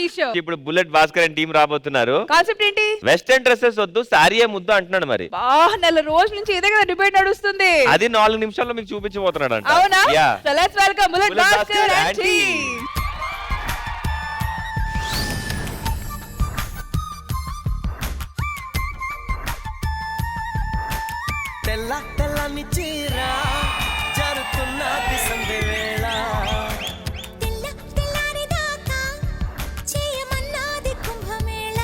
హరీష్. ఇప్పుడు bullet Bhaskar and team రాబోతున్నారు. Concept ఏంటి? వెస్టర్న్ డ్రెస్సెస్ వద్దు, సారీయే ముద్దు అంటున్నాడు. మరి నెల రోజుల నుంచి ఇదే కదా డిబేట్ నడుస్తుంది. అది 4 నిమిషాల్లో మీకు చూపించబోతున్నాడు అంట. అవునా? Yeah. So let's welcome bullet Bhaskar and team. తెల్ల తెల్లని చీర జరుతున్న బిసంది వేళ తెల్ల తెల్లారి దాకా చేయమన్నది కుంభమేళ.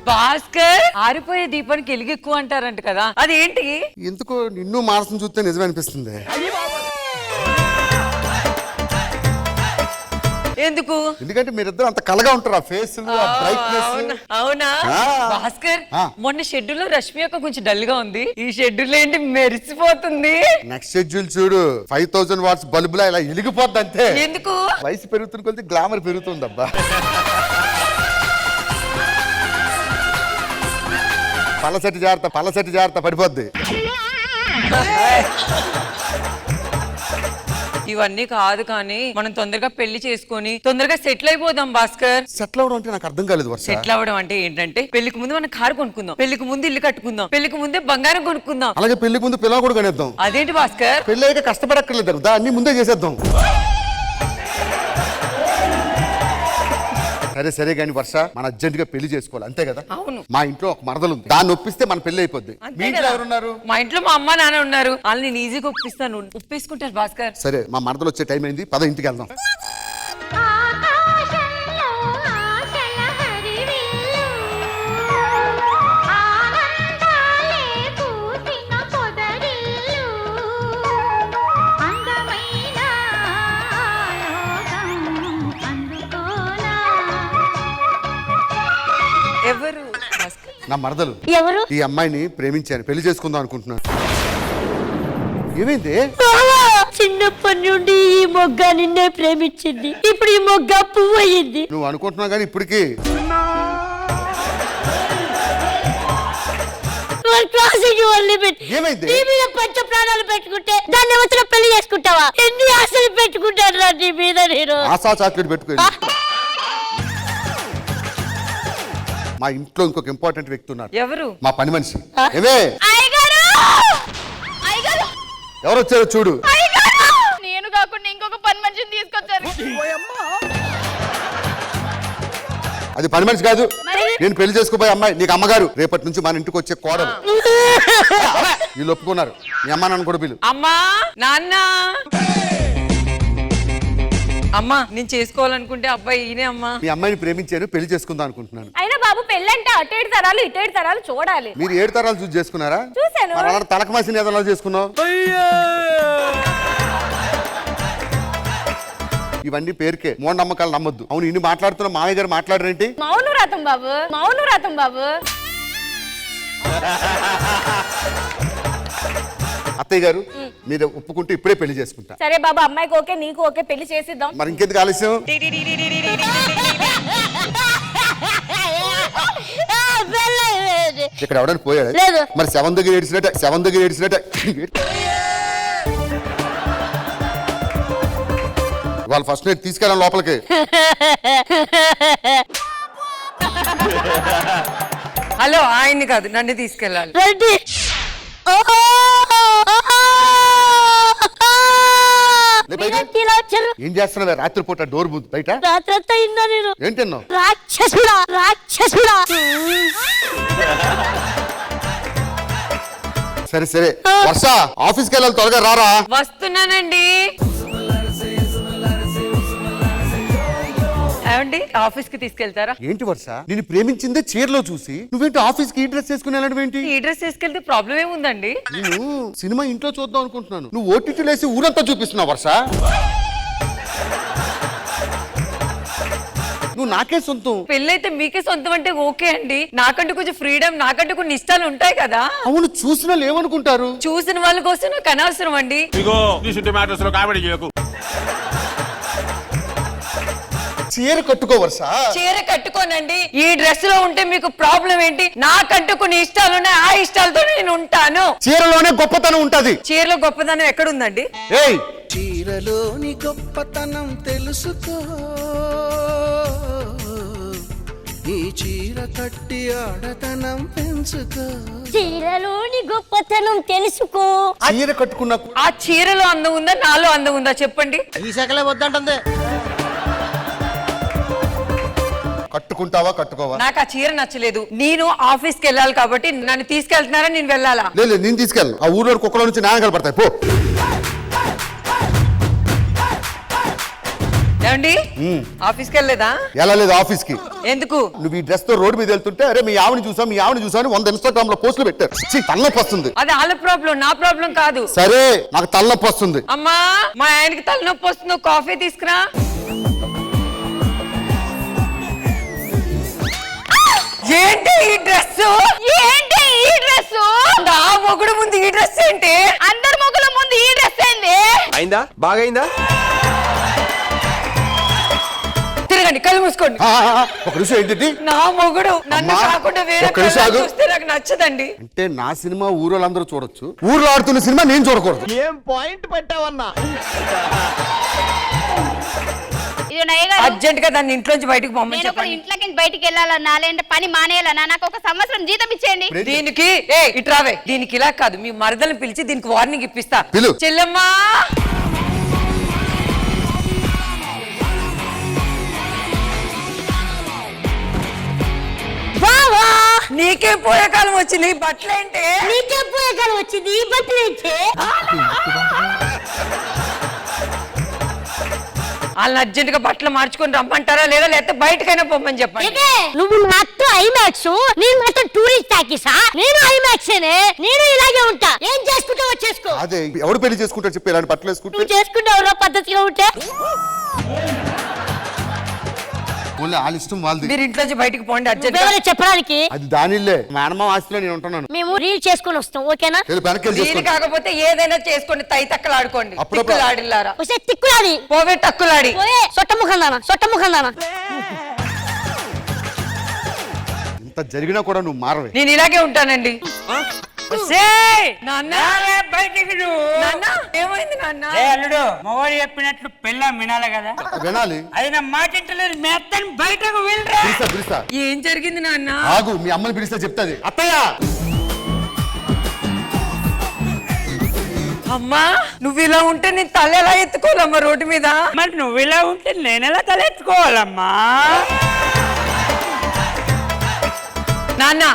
భాస్కర్ ఆరిపోయే దీపానికి ఎలుగు ఎక్కువ అంటారంట కదా, అదేంటి? ఎందుకో నిన్ను మానసం చూస్తే నిజమే అనిపిస్తుంది. ఎందుకు? ఎందుకంటే మీరిద్దరు అంత కలగా ఉంటారు. ఆ ఫేస్ బ్రైట్నెస్. అవునా భాస్కర్? మొన్న షెడ్యూల్ లో రష్మి యొక్క కొంచెం డల్ గా ఉంది, ఈ షెడ్యూల్ ఏంటి మెరిసిపోతుంది. నెక్స్ట్ షెడ్యూల్ చూడు, 5000 వాట్స్ బల్బులా ఇలా ఇలిగిపోద్ది అంతే. ఎందుకు? వయసు పెరుగుతున్న కొద్ది గ్లామర్ పెరుగుతుంది అబ్బా. పలసటి జాగ్రత్త పడిపోద్ది. ఇవన్నీ కాదు కానీ మనం తొందరగా పెళ్లి చేసుకొని తొందరగా సెటిల్ అయిపోదాం భాస్కర్. సెటిల్ అవడం అంటే నాకు అర్థం కాలేదు వర్ష. సెటిల్ అవ్వడం అంటే ఏంటంటే పెళ్లికి ముందు మనం కారు కొనుక్కుందాం, పెళ్లికి ముందు ఇల్లు కట్టుకుందాం, పెళ్లికి ముందే బంగారం కొనుక్కుందాం. అలాగే పెళ్లికి ముందు పిల్లలు కూడా కనేద్దాం. అదేంటి భాస్కర్? పెళ్లి అయ్యాక కష్టపడక్కర్లేదు, దాన్ని ముందే చేసేద్దాం. సరే కానీ వర్ష, మన అర్జెంట్ గా పెళ్లి చేసుకోవాలి అంతే కదా. అవును. మా ఇంట్లో ఒక మరదలు ఉంది, దాన్ని ఒప్పిస్తే మన పెళ్లి అయిపోద్ది. మీ ఇంట్లో ఎవరున్నారు? మా ఇంట్లో మా అమ్మ నాన్న ఉన్నారు, వాళ్ళు నేను ఈజీగా ఒప్పిస్తాను, ఒప్పేసుకుంటారు భాస్కర్. సరే, మా మరదలు వచ్చే టైం అయింది, పద ఇంటికి వెళ్దాం. ఆకాశంలో ఆశల హరివిల్లు, ఆనందాలే పూసిన పొదరిల్లు, అందమైన ఆలోకం అందుకోనా. ఎవరు భాస్కర్? నా మరదలు. ఎవరు? ఈ అమ్మాయిని ప్రేమించాను, పెళ్లి చేసుకుందాం అనుకుంటున్నాను. ఏమైంది? చిన్నప్పటి నుండి ఈ మొగ్గ నిన్నే ప్రేమించింది, ఇప్పుడు ఈ మొగ్గ పువ్వు అయ్యింది. నువ్వు అనుకుంటున్నావు కానీ ఇప్పటికి ఏమైంది? నీ మీద పంచ ప్రాణాలు పెట్టుకుంటే దాన్ని వచ్చిన పెళ్లి చేసుకుంటావా? ఎన్ని ఆశలు పెట్టుకుంటాను రా నీ మీద నేను. ఆశా చాక్లెట్ పెట్టుకోండి. మా ఇంట్లో ఇంకొక ఇంపార్టెంట్ వ్యక్తి ఉన్నారు. ఎవరు? మా పని మనిషి. ఏమే అయ్యగారు! ఎవరు వచ్చారో చూడు. నేను కాకుండా ఇంకొక పని మనిషిని తీసుకొచ్చారు. అది పని మనిషి కాదు, నేను పెళ్లి చేసుకోబోయే అమ్మాయి. నీకు అమ్మగారు, రేపటి నుంచి మన ఇంటికి వచ్చే కోడలు. వీళ్ళు ఒప్పుకున్నారు. మీ అమ్మ నాన్న కూడా పిలు. అమ్మా నాన్న. అమ్మా నేను చేసుకోవాలనుకుంటే అబ్బాయి ఈయనే అమ్మా. మీ అమ్మాయిని ప్రేమించాను, పెళ్లి చేసుకుందాం అనుకుంటున్నాను. అయినా బాబు పెళ్ళంటే అటు 7 తరాలు ఇటు 7 తరాలు చూడాలి. మీరు 7 తరాలు చూసి చేసుకున్నారా? చూశాను. మరి అలా తలక మాసిన ఏదైనా చేసుకున్నావు? ఇవన్నీ పేరుకే, మూఢనమ్మకాలు నమ్మొద్దు. అవును, ఇన్ని మాట్లాడుతున్నా మామయ్య గారు మాట్లాడరేంటి? మౌనవ్రతం బాబు, మౌనవ్రతం బాబు. అత్తయ్య గారు, మీరు ఒప్పుకుంటే ఇప్పుడే పెళ్లి చేసుకుంటా. సరే బాబు, అమ్మాయికి ఓకే, నీకు ఓకే, పెళ్లి చేసిద్దాం. మరి ఇంకెందుకు ఆలస్యం? ఇక్కడ ఎవడని పోయాడు? లేదు. మరి శవం దగ్గర ఏడ్చినట్టే. వాళ్ళు ఫస్ట్ నైట్ తీసుకెళ్ళాలి లోపలికి. హలో, ఆయన్ని కాదు నన్ను తీసుకెళ్ళాలి. రండి. ఏం చేస్తున్నావే రాత్రిపూట డోర్ బయట? రాత్రంతా ఇన్నా నేను. ఏంటన్నావు? రాక్షసుడా. సరే వర్ష, ఆఫీస్కి వెళ్ళాలి, త్వరగా రారా. వస్తున్నానండి. ఏమండి, ఆఫీస్ కి తీసుకెళ్తారా? ఏంటి వర్ష, నేను ప్రేమించిందే చీరలో చూసి నువ్వేంటి ఆఫీస్ కి ఈ డ్రెస్ వేసుకుని వెళ్ళడం ఏంటి? ఈ డ్రెస్ తీసుకెళ్తే ప్రాబ్లం ఏముందండి? నేను సినిమా ఇంట్లో చూద్దాం అనుకుంటున్నాను, నువ్వు ఓటీటీ లేసి ఊరంతా చూపిస్తున్నావు వర్ష. నువ్వు నాకే సొంతం. పెళ్ళైతే మీకే సొంతం అంటే ఓకే అండి, నాకంటూ కొంచెం ఫ్రీడమ్, నాకంటూ కొన్ని ఇష్టాలు ఉంటాయి కదా. అవును, చూసిన వాళ్ళు ఏమనుకుంటారు? చూసిన వాళ్ళ కోసం నాకు అనవసరం అండి. చీర కట్టుకో వర్ష. చీర కట్టుకోనండి, ఈ డ్రెస్ లో ఉంటే మీకు ప్రాబ్లం ఏంటి? నాకంటూ కొన్ని ఇష్టాలు ఉన్నాయి, ఆ ఇష్టాలతో నేను కట్టుకొని ఉంటాను. చీరలోనే గొప్పతనం ఉంటది. చీరలో గొప్పదనం ఎక్కడుందండి? ఏయ్ చీరలోని గొప్పతనం తెలుసుకో, ఈ చీర కట్టి ఆడతనం పెంచుకో. చీరలోని గొప్పతనం తెలుసుకో. చీర కట్టుకున్న ఆ చీరలో అందం ఉందా, నాలో అందం ఉందా చెప్పండి? ఈ శకలే వద్దంటుంది. కట్టుకుంటావా కట్టుకోవా? నాకు ఆ చీర నచ్చలేదు. నేను ఆఫీస్కి వెళ్ళాలి కాబట్టి నన్ను తీసుకెళ్తున్నారా, నేను వెళ్ళాలా? లేదు నేను తీసుకెళ్ళను. ఆ ఊర్లో కుక్కల నుంచి నాయనకాలు పడతాయి. పో. ఏమండి ఆఫీస్కి వెళ్ళలేదా? ఎలా లేదు ఆఫీస్ కి? ఎందుకు? నువ్వు ఈ డ్రెస్ తో రోడ్ మీద వెళ్తుంటే అరే మీ ఆవిని చూసా మీ ఆవిని చూసా అని 100 ఇన్స్టాగ్రామ్ లో పోస్టులు పెట్టారు. తలనొప్పి వస్తుంది. అది వాళ్ళ ప్రాబ్లం, నా ప్రాబ్లం కాదు. సరే నాకు తలనొప్పి వస్తుంది. అమ్మా మా ఆయనకి తలనొప్పి వస్తుంది, కాఫీ తీసుకురా. ఏంటి ఈ డ్రెస్? ఏంటి ఈ డ్రెస్? నా మొగుడు ముందు ఈ డ్రెస్ ఏంటి? అందరి మొగుల ముందు ఈ డ్రెస్ ఏంది? అయిందా? బాగైందా? తిరగండి, కళ్ళు మూసుకోండి. ఒక నిమిషం ఏంటి? నా మొగుడు నన్ను అమ్మా, కాకుండా వేరే ఒక్క నిమిషం పిల్లని ఆగు. చూస్తే నాకు నచ్చదండి. అంటే నా సినిమా ఊరోళ్ళందరూ చూడొచ్చు, ఊర్లో ఆడుతున్న సినిమా నేను చూడకూడదు. ఏం పాయింట్ పెట్టావన్నా? ఇది నయ్య గారు, అర్జెంట్ గా దాన్ని ఇంట్లోంచి బయటకు పొమ్మని నేను ఒక చెప్పండి. ఇంట్లోకి బయటికి వెళ్ళాలన్నా లేదంటే పని మానేయాలన్నా నాకు ఒక సంవత్సరం జీతం ఇచ్చేయండి. దీనికి ఇట్రావే, దీనికి ఇలా కాదు, మీ మరదలను పిలిచి దీనికి వార్నింగ్ ఇప్పిస్తా. పిలు. చెల్లెమ్మా బావా నీకే పోయే కాలం వచ్చింది, బట్టలేంటే? నీకే పోయే కాలం వచ్చింది, ఈ బట్టలు ఏంటి? వాళ్ళని అర్జెంట్ గా బట్టలు మార్చుకొని రమ్మంటారా లేదా, లేకపోతే బయటకైనా పొమ్మని చెప్పండి. ఇదే నువ్వు మాత్రం ఐమాక్స్, నేను మాత్రం టూరిస్ట్ టాకీసా? నేను ఐమాక్సేనే, నేను ఇలాగే ఉంటా. ఏం చేసుకుంటావో చేసుకో. అదే ఎవడు పెళ్లి చేసుకుంటారు చెప్పి ఇలాంటి బట్టలు వేసుకుంటే? నువ్వు చేసుకుంటావురా పద్ధతిగా ఉంటే? ఓన్లీ వాళ్ళ ఇష్టం వాళ్ళది. మీరు ఇంట్లోంచి బయటకు పోండి అర్జెంట్ గా. నువ్వెవరో చెప్పడానికి? అది దానిలే మేనమా ఆస్తిలో నేను ఉంటున్నాను. మేము రీల్ చేసుకొని వస్తాం, ఓకేనా? వెళ్ళి వెనక్కి వెళ్ళి వీలు చేసుకోండి. కాకపోతే ఏదైనా చేసుకోండి, తైతక్కలు ఆడుకోండి. అప్పుడప్పుడు- తిక్కులాడిల్లారా వస్తే తిక్కులాడి పోవే టక్కులాడి. పోయే సొట్టముఖం దానా, సొట్టముఖం దానా. ఇంత జరిగినా కూడా నువ్వు మారవే. నేను ఇలాగే ఉంటానండి. నాన్న నాన్న, ఏమైంది నాన్న? అల్లుడు మగవాడు చెప్పినట్లు పెళ్ళ వినాలి కదా, వినాలి. అది నా మాట ఇంటలేదు. మెత్తని బయటకు వెళ్ళరా. పిలుస్తా పిలుస్తా. ఏం జరిగింది నాన్న? ఆగు, మీ అమ్మని పిలిస్తే చెప్తాది. అత్తయ్య అమ్మా నువ్వు ఇలా ఉంటే నేను తల ఎలా ఎత్తుకోవాలమ్మా రోడ్డు మీద? మరి నువ్వు ఇలా ఉంటే నేనెలా తలెత్తుకోవాలమ్మా? నాన్న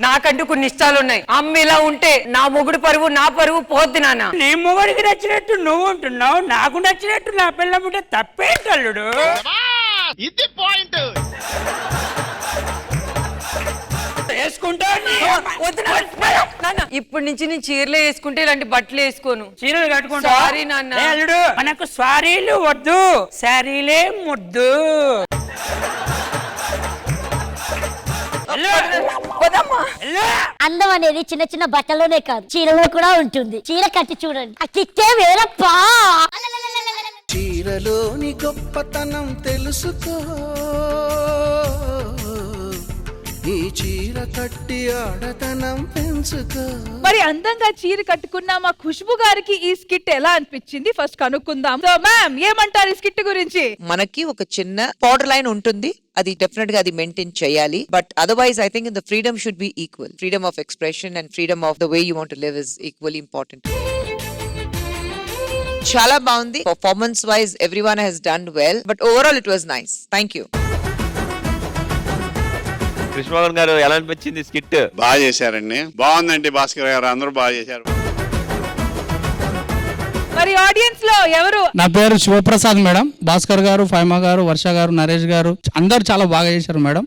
నాకంటూ కొన్ని ఇష్టాలు ఉన్నాయి. అమ్మ ఇలా ఉంటే నా మొగుడు పరువు నా పరువు పోద్ది నాన్న. నీ మొగడికి నచ్చినట్టు నువ్వు ఉంటున్నావు, నాకు నచ్చినట్టు నా పిల్లం ఉంటే తప్పేంటి అల్లుడు? ఇది పాయింట్. ఇప్పటి నుంచి నేను చీరలే వేసుకుంటే ఇలాంటి బట్టలు వేసుకోను. చీరలు కట్టుకుంటా. సారీ నాన్న. ఏ అల్లుడు మనకు సారీలు వద్దు, శారీలే ముద్దు. అందం అనేది చిన్న చిన్న బట్టలోనే కాదు, చీరలో కూడా ఉంటుంది. చీర కట్టి చూడండి, ఆ కిక్కే వేరప్పా. చీరలోని గొప్పతనం తెలుసుకో, ఈ చీర కట్టి ఆడతనం పెంచుకో. మరి అందంగా చీర కట్టుకున్న మా ఖుష్బు గారికి ఈ స్కిట్ ఎలా అనిపించింది ఫస్ట్ కనుక్కుందాం. సో మ్యామ్ ఏమంటారు ఈ స్కిట్ గురించి? మనకి ఒక చిన్న బార్డర్ లైన్ ఉంటుంది, అది డెఫినెట్ గా అది మెయింటైన్ చేయాలి. But otherwise I think the freedom should be equal. Freedom of expression and freedom of the way you want to live is equally important. చాలా బాగుంది. Performance wise everyone has done well, but overall it was nice. Thank you. Krishnamohan గారు ఎలా అనిపించింది skit? బాగా చేశారండి, బాగుందండి. భాస్కర్ గారు అందరూ బాగా చేశారు. మరి ఆడియన్స్ లో ఎవరు? నా పేరు శివప్రసాద్ మేడం. భాస్కర్ గారు, ఫైమా గారు, వర్ష గారు, నరేష్ గారు అందరూ చాలా బాగా చేశారు మేడం.